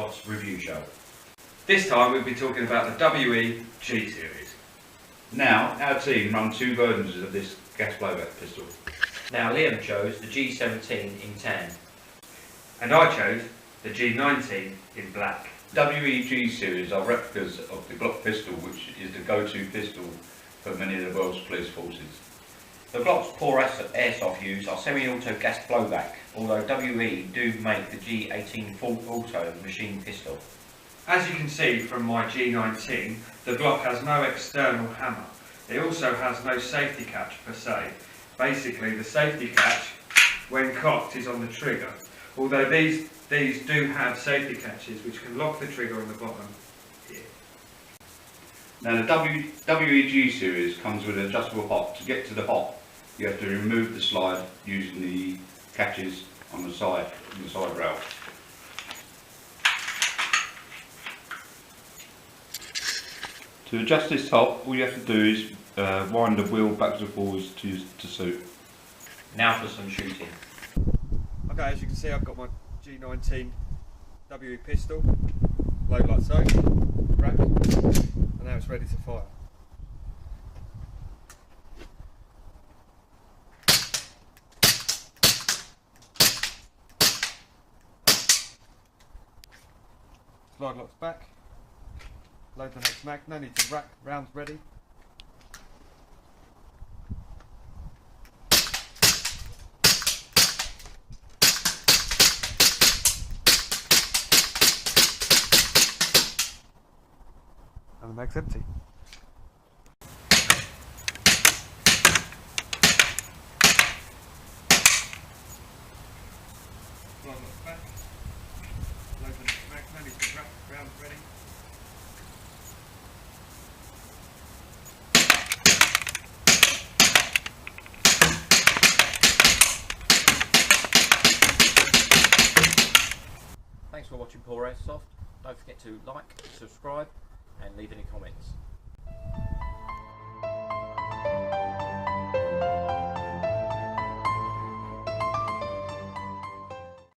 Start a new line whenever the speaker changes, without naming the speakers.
Airsoft's review show. This time we'll be talking about the WE G series.
Now, our team run two versions of this gas blowback pistol.
Now Liam chose the G17 in tan.
And I chose the G19 in black.
WEG series are replicas of the Glock pistol, which is the go-to pistol for many of the world's police forces.
The Glock's PAW Airsoft use are semi-auto gas blowback, although WE do make the G18 full auto machine pistol.
As you can see from my G19, the Glock has no external hammer. It also has no safety catch per se. Basically, the safety catch, when cocked, is on the trigger. Although these do have safety catches which can lock the trigger on the bottom here.
Now the WEG series comes with an adjustable hop. To get to the hop, you have to remove the slide using the catches on the side rail. To adjust this hop, all you have to do is wind the wheel backwards and forwards to suit.
Now for some shooting.
Okay, as you can see, I've got my G19 WE pistol, load like so, rack, and now it's ready to fire. Slide locks back, load the next mag, no need to rack, rounds ready. And the mag's empty. Slide locks back, load the next mag, no need to rack, rounds ready.
Thanks for watching PAW Airsoft. Don't forget to like, subscribe and leave any comments.